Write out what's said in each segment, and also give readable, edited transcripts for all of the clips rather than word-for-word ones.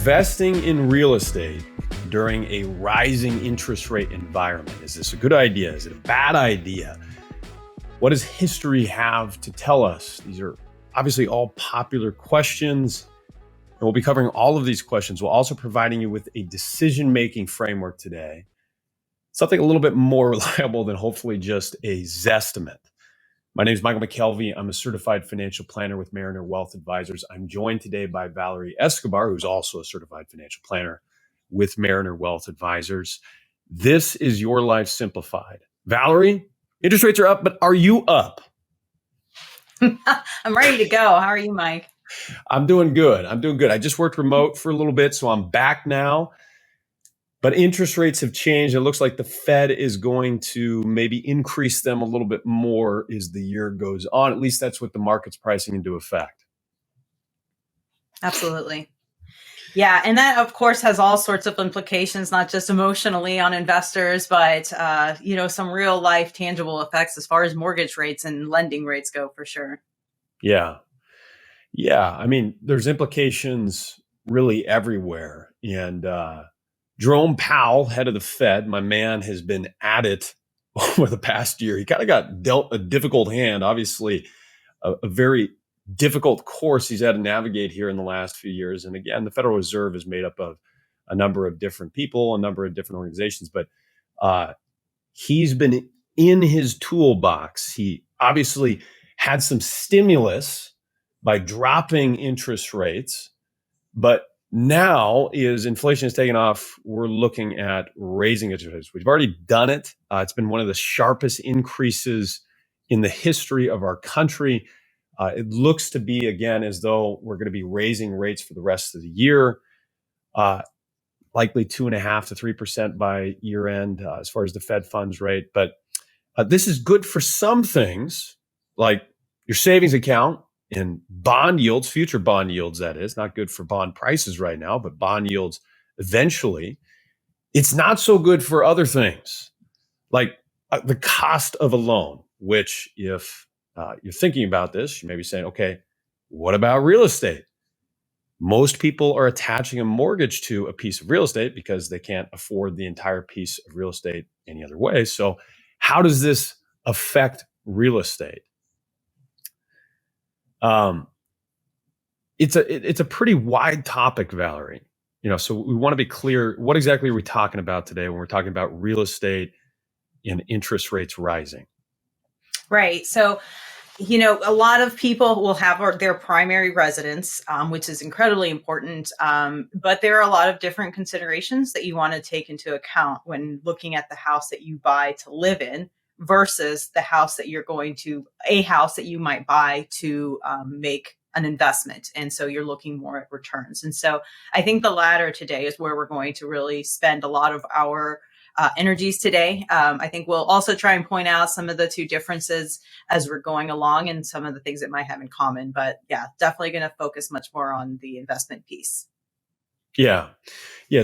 Investing in real estate during a rising interest rate environment. Is this a good idea? Is it a bad idea? What does history have to tell us? These are obviously all popular questions, and we'll be covering all of these questions. We're also providing you with a decision-making framework today, something a little bit more reliable than hopefully just a Zestimate. My name is MacKelvie. I'm a certified financial planner with Mariner Wealth Advisors. I'm joined today by Valerie Escobar, who's also a certified financial planner with Mariner Wealth Advisors. This is Your Life Simplified. Valerie, interest rates are up, but are you up? I'm ready to go. How are you, Mike? I'm doing good. I just worked remote for a little bit, so I'm back now. But interest rates have changed. It looks like the Fed is going to maybe increase them a little bit more as the year goes on. At least that's what the market's pricing into effect. Absolutely. Yeah. And that, of course, has all sorts of implications, not just emotionally on investors, but, some real life tangible effects as far as mortgage rates and lending rates go, for sure. Yeah. I mean, there's implications really everywhere. And Jerome Powell, head of the Fed, my man, has been at it over the past year. He kind of got dealt a difficult hand, obviously, a very difficult course he's had to navigate here in the last few years. And again, the Federal Reserve is made up of a number of different people, a number of different organizations, but he's been in his toolbox. He obviously had some stimulus by dropping interest rates, but now is inflation has taken off. We're looking at raising interest rates. We've already done it. It's been one of the sharpest increases in the history of our country. It looks to be, again, as though we're going to be raising rates for the rest of the year, likely 2.5% to 3% by year end, as far as the Fed funds rate. But this is good for some things, like your savings account and bond yields, future bond yields, that is. Not good for bond prices right now, but bond yields eventually. It's not so good for other things, like the cost of a loan, which if you're thinking about this, you may be saying, okay, what about real estate? Most people are attaching a mortgage to a piece of real estate because they can't afford the entire piece of real estate any other way. So how does this affect real estate? It's a pretty wide topic, Valerie. So we want to be clear. What exactly are we talking about today when we're talking about real estate and interest rates rising? Right. So, a lot of people will have their primary residence, which is incredibly important. But there are a lot of different considerations that you want to take into account when looking at the house that you buy to live in versus a house that you might buy to make an investment. And so you're looking more at returns. And so I think the latter today is where we're going to really spend a lot of our energies today. I think we'll also try and point out some of the two differences as we're going along and some of the things that might have in common. But yeah, definitely going to focus much more on the investment piece. Yeah.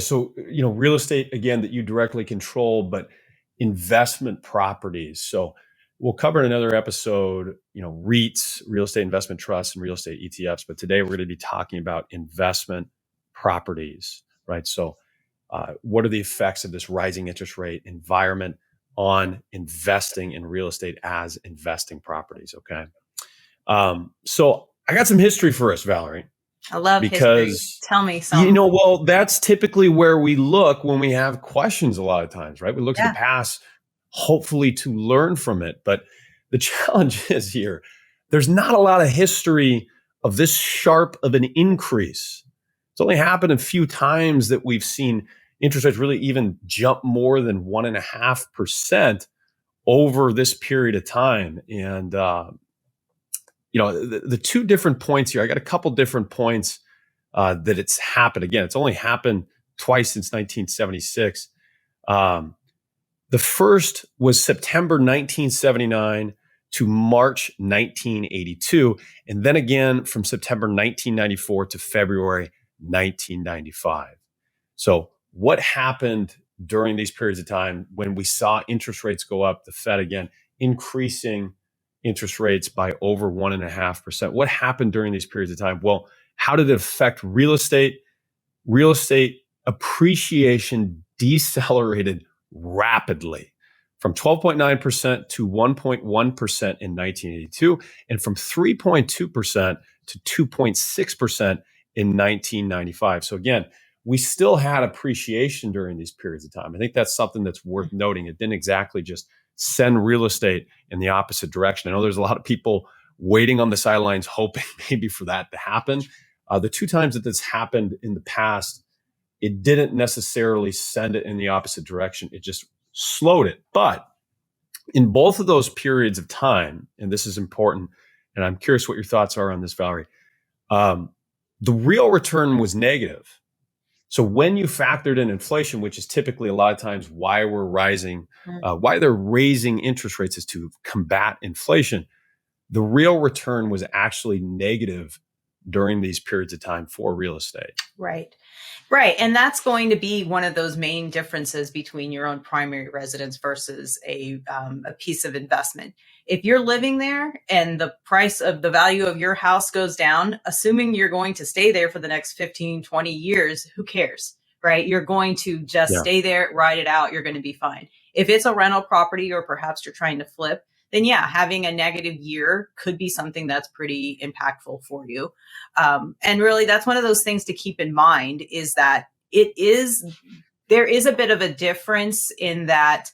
So, real estate, again, that you directly control, but investment properties. So we'll cover in another episode, REITs, real estate investment trusts, and real estate ETFs. But today we're going to be talking about investment properties, right? So what are the effects of this rising interest rate environment on investing in real estate as investing properties? Okay. So I got some history for us, Valerie. I love history. Tell me something. Well, that's typically where we look when we have questions a lot of times, right? We look at the past, hopefully to learn from it. But the challenge is here, there's not a lot of history of this sharp of an increase. It's only happened a few times that we've seen interest rates really even jump more than 1.5% over this period of time. And, the two different points here, I got a couple different points that it's happened. Again, it's only happened twice since 1976. The first was September 1979 to March 1982, and then again from September 1994 to February 1995. So what happened during these periods of time when we saw interest rates go up, the Fed again increasing interest rates by over 1.5%? What happened during these periods of time? Well, how did it affect real estate? real estate appreciation decelerated rapidly from 12.9% to 1.1% in 1982, and from 3.2% to 2.6% in 1995. So again, we still had appreciation during these periods of time. I think that's something that's worth noting. It didn't exactly just send real estate in the opposite direction. I know there's a lot of people waiting on the sidelines, hoping maybe for that to happen. The two times that this happened in the past, it didn't necessarily send it in the opposite direction. It just slowed it. But in both of those periods of time, and this is important, and I'm curious what your thoughts are on this, Valerie, the real return was negative. So when you factored in inflation, which is typically a lot of times why we're rising, why they're raising interest rates is to combat inflation, the real return was actually negative during these periods of time for real estate. Right. Right. And that's going to be one of those main differences between your own primary residence versus a piece of investment. If you're living there and the price of the value of your house goes down, assuming you're going to stay there for the next 15, 20 years, who cares? Right. You're going to just stay there, ride it out. You're going to be fine. If it's a rental property or perhaps you're trying to flip, then yeah, having a negative year could be something that's pretty impactful for you. And really, that's one of those things to keep in mind is that there is a bit of a difference in that,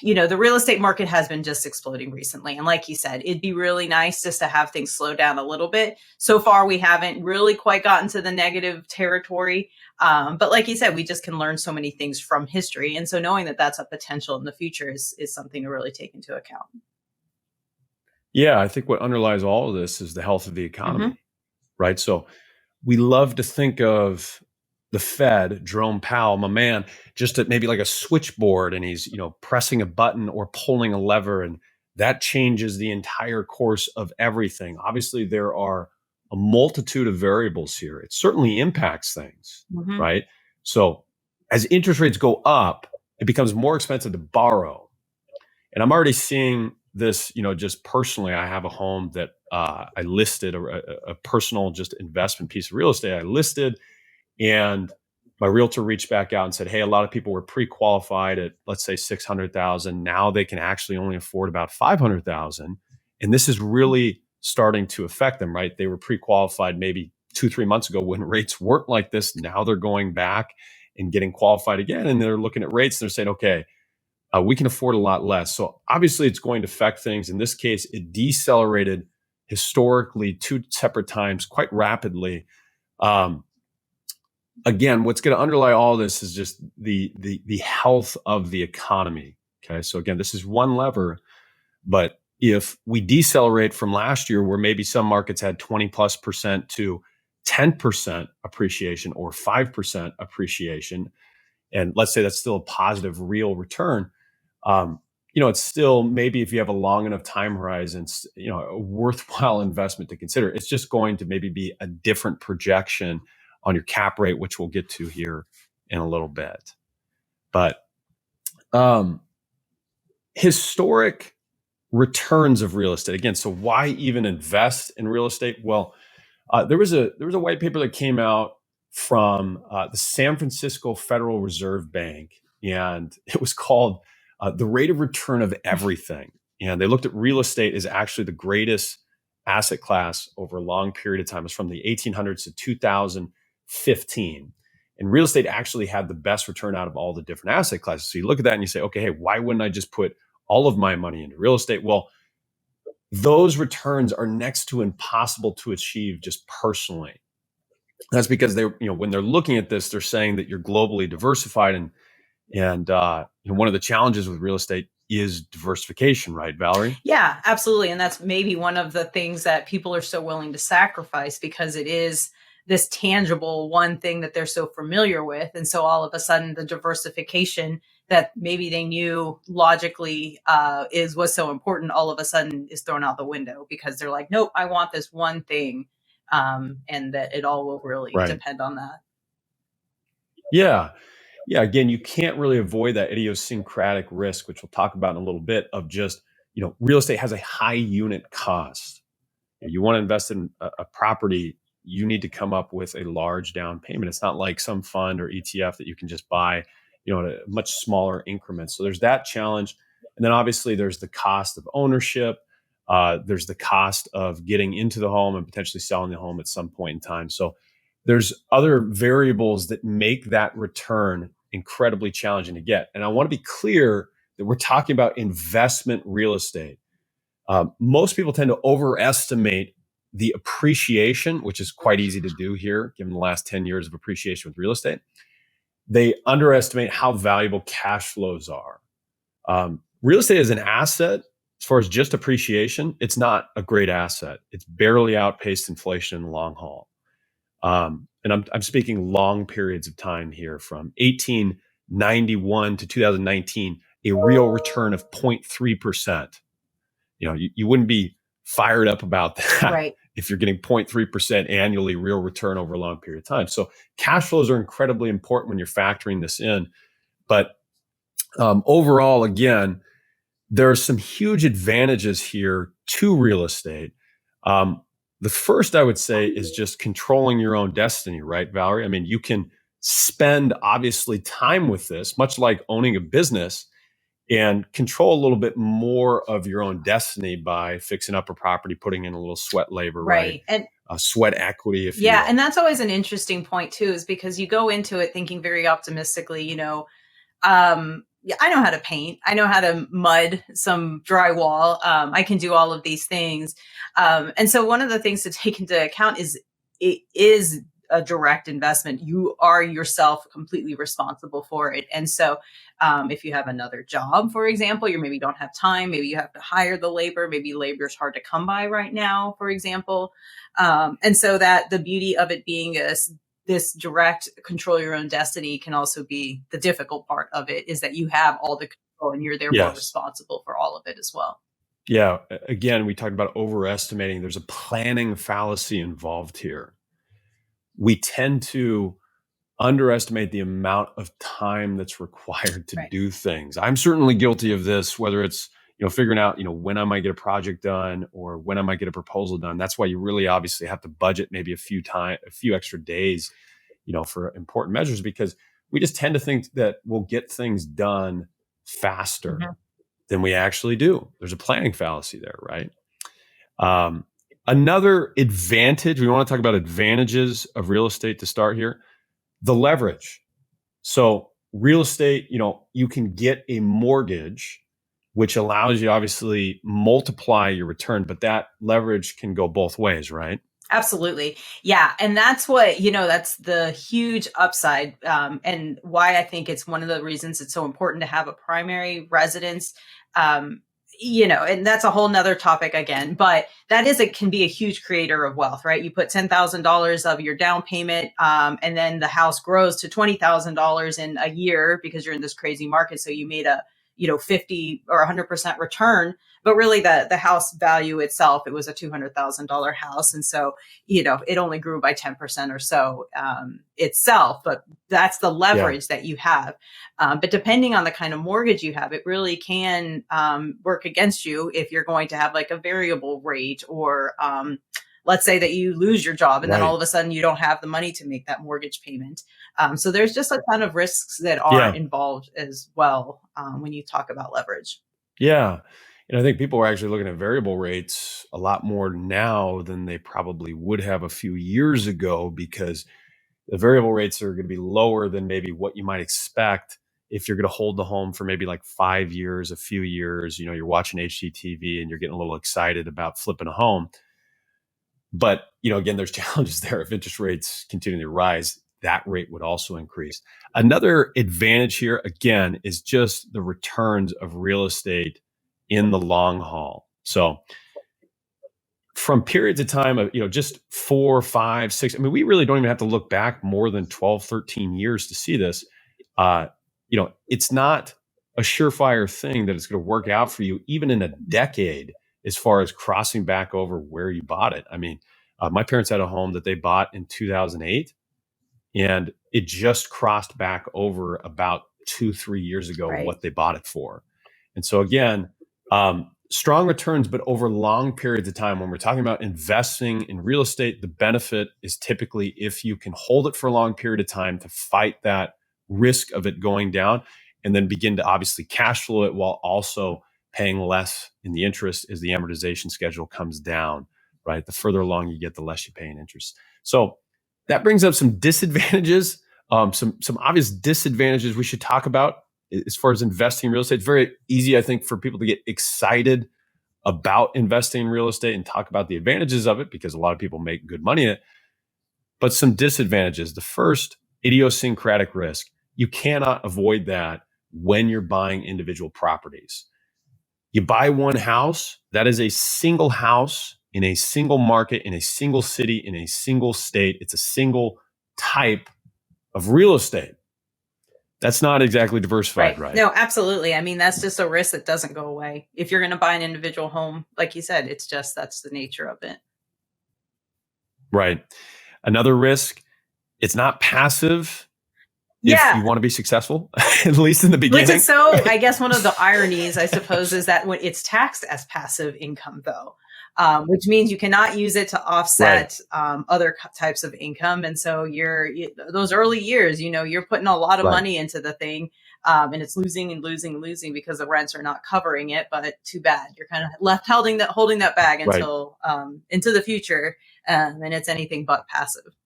the real estate market has been just exploding recently. And like you said, it'd be really nice just to have things slow down a little bit. So far, we haven't really quite gotten to the negative territory. But like you said, we just can learn so many things from history. And so knowing that that's a potential in the future is something to really take into account. Yeah, I think what underlies all of this is the health of the economy, right? So we love to think of the Fed, Jerome Powell, my man, just at maybe like a switchboard, and he's, pressing a button or pulling a lever, and that changes the entire course of everything. Obviously, there are a multitude of variables here. It certainly impacts things, right? So as interest rates go up, it becomes more expensive to borrow. And I'm already seeing this, just personally. I have a home that I listed, a personal just investment piece of real estate I listed, and my realtor reached back out and said, hey, a lot of people were pre-qualified at, let's say, 600,000. Now they can actually only afford about 500,000. And this is really starting to affect them, right? They were pre-qualified maybe 2-3 months ago when rates weren't like this. Now they're going back and getting qualified again. And they're looking at rates. And they're saying, okay, we can afford a lot less. So obviously it's going to affect things. In this case, it decelerated historically 2 separate times quite rapidly. Again, what's going to underlie all this is just the health of the economy. Okay, so again, this is one lever, but if we decelerate from last year, where maybe some markets had 20+% to 10% appreciation or 5% appreciation, and let's say that's still a positive real return, it's still, maybe if you have a long enough time horizon, a worthwhile investment to consider. It's just going to maybe be a different projection on your cap rate, which we'll get to here in a little bit. But historic returns of real estate. Again, so why even invest in real estate? Well, there was a white paper that came out from the San Francisco Federal Reserve Bank, and it was called The Rate of Return of Everything. And they looked at real estate as actually the greatest asset class over a long period of time. It's from the 1800s to 2015. And real estate actually had the best return out of all the different asset classes. So you look at that and you say, okay, hey, why wouldn't I just put all of my money into real estate? Well, those returns are next to impossible to achieve just personally. That's because when they're looking at this, they're saying that you're globally diversified, and one of the challenges with real estate is diversification, right, Valerie? Yeah, absolutely. And that's maybe one of the things that people are so willing to sacrifice, because it is this tangible one thing that they're so familiar with. And so all of a sudden the diversification that maybe they knew logically was so important, all of a sudden is thrown out the window, because they're like, nope, I want this one thing. And that it all will really depend on that. Yeah. Yeah. Again, you can't really avoid that idiosyncratic risk, which we'll talk about in a little bit, of just, real estate has a high unit cost. You want to invest in a property, you need to come up with a large down payment. It's not like some fund or ETF that you can just buy, at a much smaller increment. So there's that challenge. And then obviously there's the cost of ownership. There's the cost of getting into the home and potentially selling the home at some point in time. So there's other variables that make that return incredibly challenging to get. And I want to be clear that we're talking about investment real estate. Most people tend to overestimate the appreciation, which is quite easy to do here, given the last 10 years of appreciation with real estate. They underestimate how valuable cash flows are. Real estate is an asset. As far as just appreciation, it's not a great asset. It's barely outpaced inflation in the long haul. And I'm speaking long periods of time here, from 1891 to 2019, a real return of 0.3%. You wouldn't be fired up about that, Right. if you're getting 0.3% annually real return over a long period of time. So cash flows are incredibly important when you're factoring this in. But overall, again, there are some huge advantages here to real estate. The first, I would say, is just controlling your own destiny, right, Valerie? I mean, you can spend, obviously, time with this, much like owning a business, and control a little bit more of your own destiny by fixing up a property, putting in a little sweat labor, right? And Sweat equity, if you yeah, will. and that's always an interesting point too, is because you go into it thinking very optimistically, yeah, I know how to paint. I know how to mud some drywall. I can do all of these things. And so one of the things to take into account is it is a direct investment. You are yourself completely responsible for it. And so if you have another job, for example, you maybe don't have time, maybe you have to hire the labor, maybe labor is hard to come by right now, for example. And so that the beauty of it being this direct control your own destiny can also be the difficult part of it, is that you have all the control and you're therefore responsible for all of it as well. Yeah. Again, we talked about overestimating. There's a planning fallacy involved here. We tend to underestimate the amount of time that's required to do things. I'm certainly guilty of this, whether it's, figuring out, when I might get a project done or when I might get a proposal done. That's why you really obviously have to budget maybe a few extra days, for important measures, because we just tend to think that we'll get things done faster than we actually do. There's a planning fallacy there, right? Another advantage, we want to talk about advantages of real estate to start here, the leverage. So real estate, you can get a mortgage, which allows you obviously multiply your return, but that leverage can go both ways, right? Absolutely. Yeah. And that's what, that's the huge upside. And why I think it's one of the reasons it's so important to have a primary residence. And that's a whole nother topic again, but can be a huge creator of wealth, right? You put $10,000 of your down payment, and then the house grows to $20,000 in a year because you're in this crazy market. So you made a 50 or 100% return, but really the house value itself, it was a $200,000 house. And so, it only grew by 10% or so, itself, but that's the leverage that you have. But depending on the kind of mortgage you have, it really can, work against you if you're going to have like a variable rate, or, let's say that you lose your job and then all of a sudden you don't have the money to make that mortgage payment. So there's just a ton of risks that are involved as well, when you talk about leverage. Yeah. And I think people are actually looking at variable rates a lot more now than they probably would have a few years ago, because the variable rates are going to be lower than maybe what you might expect if you're going to hold the home for maybe like 5 years, a few years. You're watching HGTV and you're getting a little excited about flipping a home. But, again, there's challenges there. If interest rates continue to rise, that rate would also increase. Another advantage here, again, is just the returns of real estate in the long haul. So from periods of time of, just 4, 5, 6, we really don't even have to look back more than 12, 13 years to see this. It's not a surefire thing that it's going to work out for you, even in a decade, as far as crossing back over where you bought it. My parents had a home that they bought in 2008, and it just crossed back over about 2-3 years ago what they bought it for. And so again, strong returns, but over long periods of time. When we're talking about investing in real estate, the benefit is typically if you can hold it for a long period of time to fight that risk of it going down, and then begin to obviously cash flow it while also paying less in the interest as the amortization schedule comes down, right? The further along you get, the less you pay in interest. So that brings up some disadvantages, some obvious disadvantages we should talk about as far as investing in real estate. It's very easy, I think, for people to get excited about investing in real estate and talk about the advantages of it because a lot of people make good money in it. But some disadvantages. The first, idiosyncratic risk. You cannot avoid that when you're buying individual properties. You buy one house, that is a single house in a single market, in a single city, in a single state. It's a single type of real estate. That's not exactly diversified, right? No, absolutely. I mean, that's just a risk that doesn't go away. If you're going to buy an individual home, like you said, it's just, that's the nature of it. Right. Another risk, it's not passive if you want to be successful, at least in the beginning. Which is so, I guess one of the ironies, I suppose, is that when it's taxed as passive income, though, which means you cannot use it to offset other types of income. And so those early years, you're putting a lot of money into the thing, and it's losing and losing and losing because the rents are not covering it. But too bad, you're kind of left holding that bag until into the future, and it's anything but passive.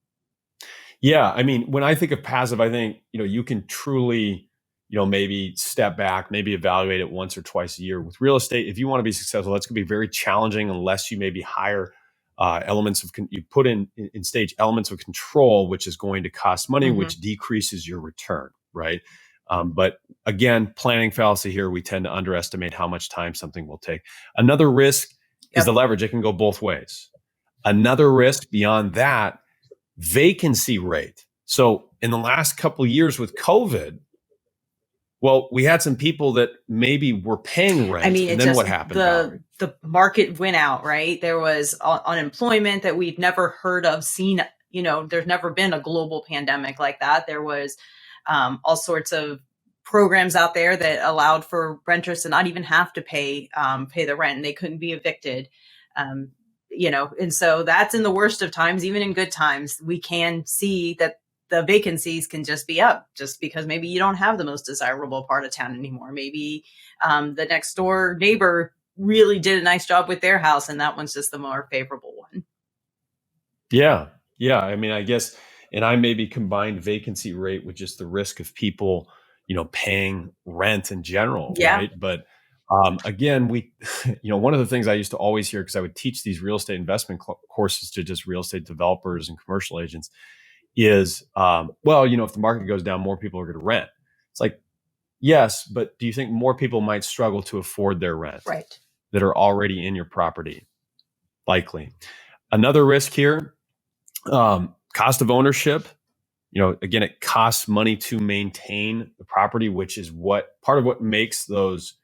Yeah, I mean, when I think of passive, I think you can truly maybe step back, maybe evaluate it once or twice a year. With real estate, if you want to be successful, that's going to be very challenging unless you maybe hire elements of you put in stage elements of control, which is going to cost money, which decreases your return, right? But again, planning fallacy here. We tend to underestimate how much time something will take. Another risk is the leverage. It can go both ways. Another risk beyond that, vacancy rate. So in the last couple of years with COVID, well, we had some people that maybe were paying rent. I mean, and then what happened? The market went out, right? There was unemployment that we'd never heard of, seen. There's never been a global pandemic like that. There was all sorts of programs out there that allowed for renters to not even have to pay the rent, and they couldn't be evicted. And so that's in the worst of times. Even in good times, we can see that the vacancies can just be up just because maybe you don't have the most desirable part of town anymore. Maybe the next door neighbor really did a nice job with their house, and that one's just the more favorable one. Yeah. I mean, I guess, and I maybe combined vacancy rate with just the risk of people, paying rent in general, right? But again, one of the things I used to always hear, because I would teach these real estate investment courses to just real estate developers and commercial agents, is, if the market goes down, more people are going to rent. It's like, yes, but do you think more people might struggle to afford their rent that are already in your property? Likely. Another risk here, cost of ownership. Again, it costs money to maintain the property, which is part of what makes those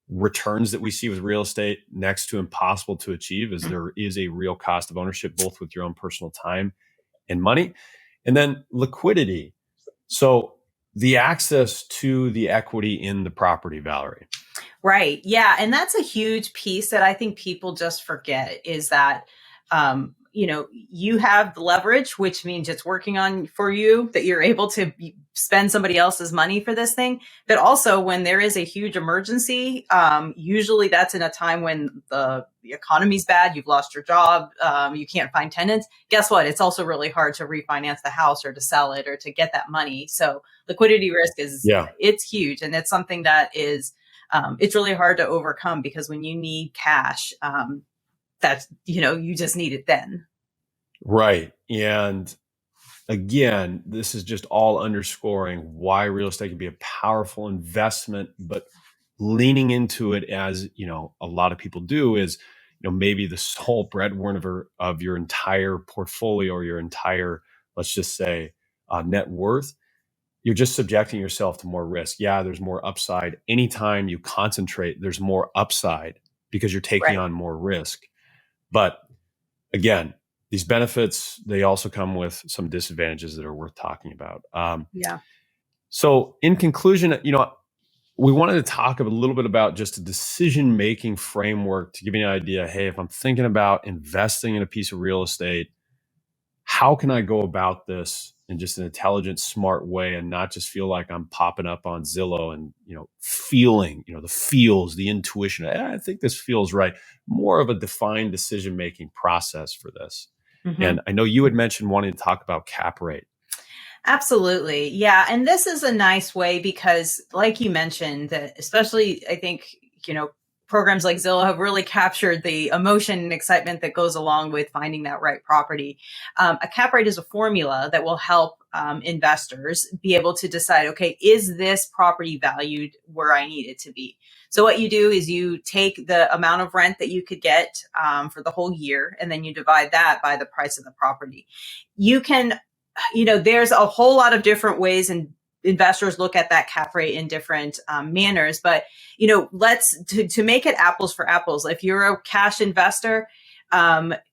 returns that we see with real estate next to impossible to achieve, is there is a real cost of ownership, both with your own personal time and money. And then liquidity. So the access to the equity in the property, Valerie. Right. Yeah. And that's a huge piece that I think people just forget, is that, you have the leverage, which means it's working on for you, that you're able to spend somebody else's money for this thing. But also when there is a huge emergency, usually that's in a time when the economy's bad, you've lost your job, you can't find tenants. Guess what? It's also really hard to refinance the house or to sell it or to get that money. So liquidity risk it's huge. And it's something that is, it's really hard to overcome, because when you need cash, that's, you just need it then. Right. And again, this is just all underscoring why real estate can be a powerful investment, but leaning into it, as, a lot of people do, is, maybe the sole breadwinner of your entire portfolio or your entire, let's just say, net worth. You're just subjecting yourself to more risk. Yeah, there's more upside. Anytime you concentrate, there's more upside because you're taking on more risk. But again, these benefits, they also come with some disadvantages that are worth talking about. So in conclusion, we wanted to talk a little bit about just a decision-making framework to give you an idea. Hey, if I'm thinking about investing in a piece of real estate, how can I go about this in just an intelligent, smart way and not just feel like I'm popping up on Zillow and, feeling, the feels, the intuition. I think this feels right. More of a defined decision-making process for this. Mhm. And I know you had mentioned wanting to talk about cap rate. Absolutely. Yeah. And this is a nice way because, like you mentioned, that especially I think, programs like Zillow have really captured the emotion and excitement that goes along with finding that right property. A cap rate is a formula that will help investors be able to decide, okay, is this property valued where I need it to be? So what you do is you take the amount of rent that you could get for the whole year, and then you divide that by the price of the property. You can there's a whole lot of different ways and investors look at that cap rate in different manners, but let's to make it apples for apples. If you're a cash investor,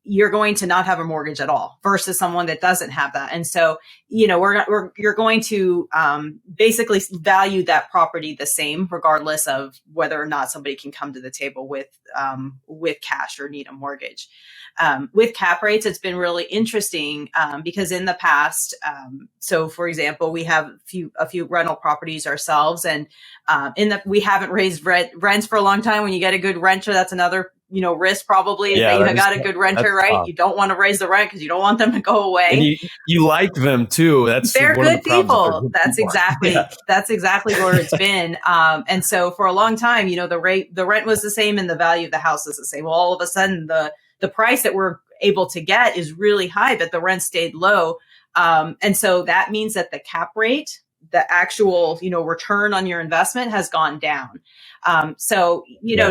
you're going to not have a mortgage at all versus someone that doesn't have that. And so, you're going to basically value that property the same, regardless of whether or not somebody can come to the table with cash or need a mortgage. With cap rates, it's been really interesting because in the past, so for example, we have a few rental properties ourselves, and we haven't raised rents for a long time. When you get a good renter, that's another risk probably is that you got a good renter, right? Tough. You don't want to raise the rent because you don't want them to go away. And you like them too. They're good people. That's exactly where it's been. And so for a long time, the rent was the same and the value of the house is the same. Well, all of a sudden the price that we're able to get is really high, but the rent stayed low. And so that means that the cap rate, the actual, return on your investment has gone down.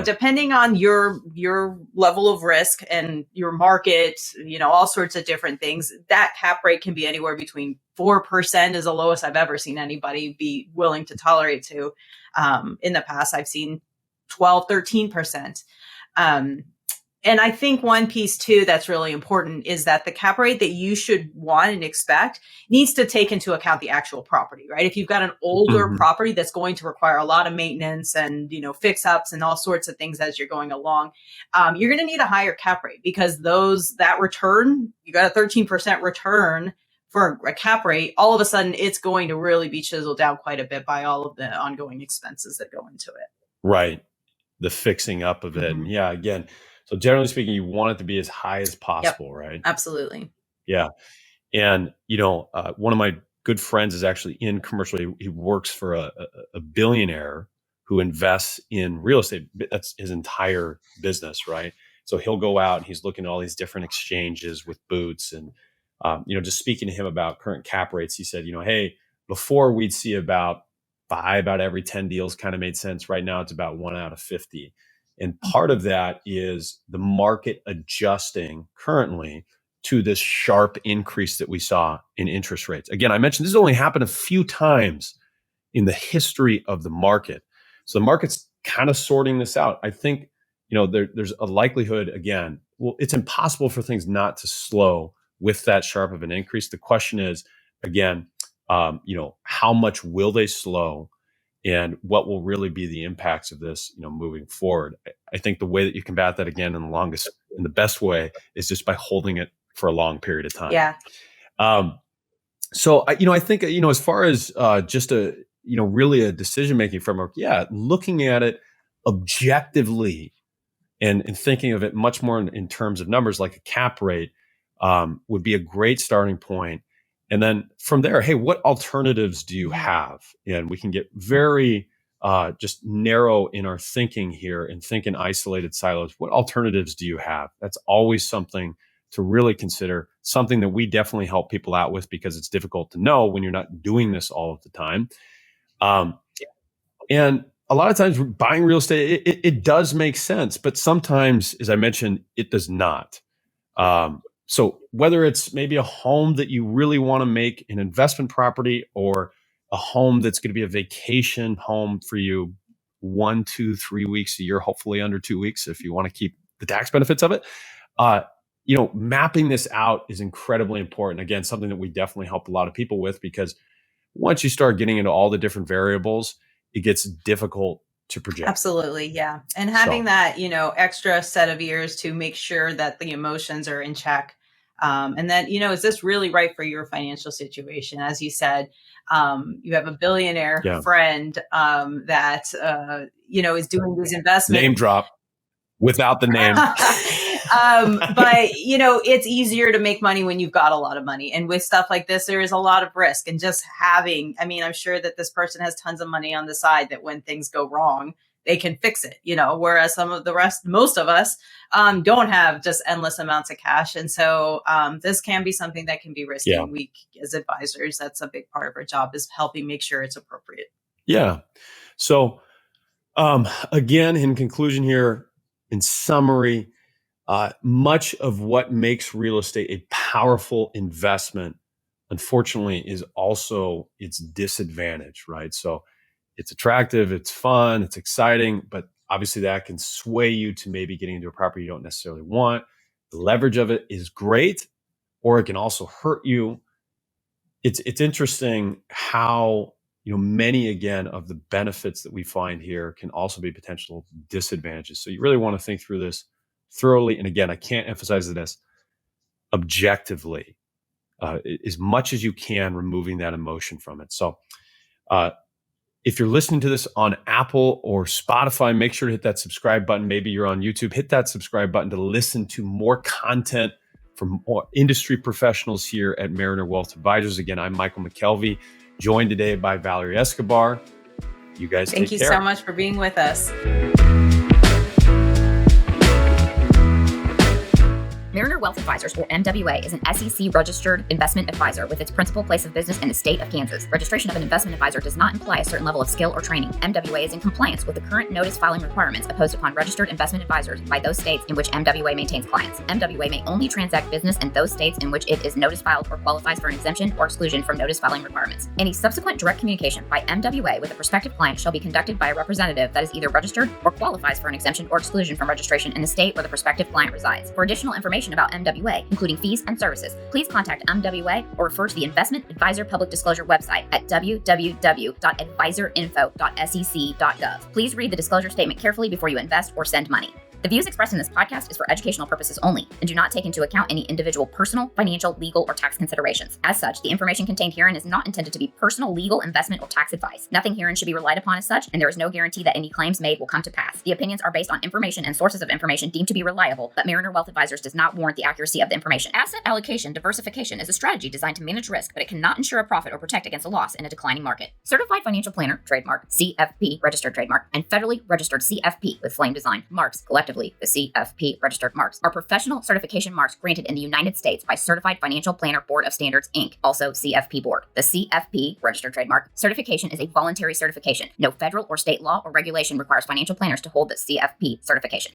Depending on your level of risk and your market, all sorts of different things, that cap rate can be anywhere between 4% is the lowest I've ever seen anybody be willing to tolerate to. In the past, I've seen 12, 13%. And I think one piece too that's really important is that the cap rate that you should want and expect needs to take into account the actual property, right? If you've got an older property that's going to require a lot of maintenance and, fix ups and all sorts of things as you're going along, you're going to need a higher cap rate because that return, you got a 13% return for a cap rate, all of a sudden it's going to really be chiseled down quite a bit by all of the ongoing expenses that go into it. Right. The fixing up of it. And yeah, again, so generally speaking, you want it to be as high as possible, Yep, right? Absolutely. Yeah. And, one of my good friends is actually in commercial. He works for a billionaire who invests in real estate. That's his entire business, right? So he'll go out and he's looking at all these different exchanges with boots and, just speaking to him about current cap rates. He said, hey, before we'd see about 5 out of every 10 deals kind of made sense. Right now it's about 1 out of 50. And part of that is the market adjusting currently to this sharp increase that we saw in interest rates. Again, I mentioned this has only happened a few times in the history of the market. So the market's kind of sorting this out. I think, there's a likelihood, again, well, it's impossible for things not to slow with that sharp of an increase. The question is, again, how much will they slow? And what will really be the impacts of this, moving forward? I think the way that you combat that again in the best way is just by holding it for a long period of time. Yeah. So I think as far as just really a decision making framework, yeah, looking at it objectively and thinking of it much more in terms of numbers, like a cap rate, would be a great starting point. And then from there, hey, what alternatives do you have? And we can get very just narrow in our thinking here and think in isolated silos. What alternatives do you have? That's always something to really consider, something that we definitely help people out with because it's difficult to know when you're not doing this all of the time. And a lot of times buying real estate, it does make sense, but sometimes, as I mentioned, it does not. So whether it's maybe a home that you really want to make an investment property or a home that's going to be a vacation home for you 1, 2, 3 weeks a year, hopefully under 2 weeks, if you want to keep the tax benefits of it, mapping this out is incredibly important. Again, something that we definitely help a lot of people with, because once you start getting into all the different variables, it gets difficult to project. Absolutely. Yeah. And having that, extra set of ears to make sure that the emotions are in check. And then, is this really right for your financial situation? As you said, you have a billionaire friend that, is doing these investments. Name drop without the name. But, it's easier to make money when you've got a lot of money. And with stuff like this, there is a lot of risk. And just I'm sure that this person has tons of money on the side that when things go wrong, they can fix it, whereas most of us don't have just endless amounts of cash. And so this can be something that can be risky. Yeah. We, as advisors, that's a big part of our job, is helping make sure it's appropriate. Yeah. So again, in conclusion here, in summary, much of what makes real estate a powerful investment, unfortunately, is also its disadvantage, right? So it's attractive, it's fun, it's exciting, but obviously that can sway you to maybe getting into a property you don't necessarily want. The leverage of it is great, or it can also hurt you. It's interesting how many, again, of the benefits that we find here can also be potential disadvantages. So you really want to think through this thoroughly. And again, I can't emphasize this objectively, as much as you can, removing that emotion from it. So if you're listening to this on Apple or Spotify, make sure to hit that subscribe button. Maybe you're on YouTube, hit that subscribe button to listen to more content from industry professionals here at Mariner Wealth Advisors. Again, I'm Michael MacKelvie, joined today by Valerie Escobar. You guys take care. Thank you so much for being with us. Mariner Wealth Advisors, or MWA, is an SEC-registered investment advisor with its principal place of business in the state of Kansas. Registration of an investment advisor does not imply a certain level of skill or training. MWA is in compliance with the current notice filing requirements imposed upon registered investment advisors by those states in which MWA maintains clients. MWA may only transact business in those states in which it is notice filed or qualifies for an exemption or exclusion from notice filing requirements. Any subsequent direct communication by MWA with a prospective client shall be conducted by a representative that is either registered or qualifies for an exemption or exclusion from registration in the state where the prospective client resides. For additional information about MWA, including fees and services, please contact MWA or refer to the Investment Advisor Public Disclosure website at www.advisorinfo.sec.gov. Please read the disclosure statement carefully before you invest or send money. The views expressed in this podcast is for educational purposes only and do not take into account any individual personal, financial, legal, or tax considerations. As such, the information contained herein is not intended to be personal, legal, investment, or tax advice. Nothing herein should be relied upon as such, and there is no guarantee that any claims made will come to pass. The opinions are based on information and sources of information deemed to be reliable, but Mariner Wealth Advisors does not warrant the accuracy of the information. Asset allocation diversification is a strategy designed to manage risk, but it cannot ensure a profit or protect against a loss in a declining market. Certified Financial Planner, trademark, CFP, registered trademark, and federally registered CFP with flame design marks, collectively the CFP registered marks, are professional certification marks granted in the United States by Certified Financial Planner Board of Standards, Inc., also CFP Board. The CFP registered trademark certification is a voluntary certification. No federal or state law or regulation requires financial planners to hold the CFP certification.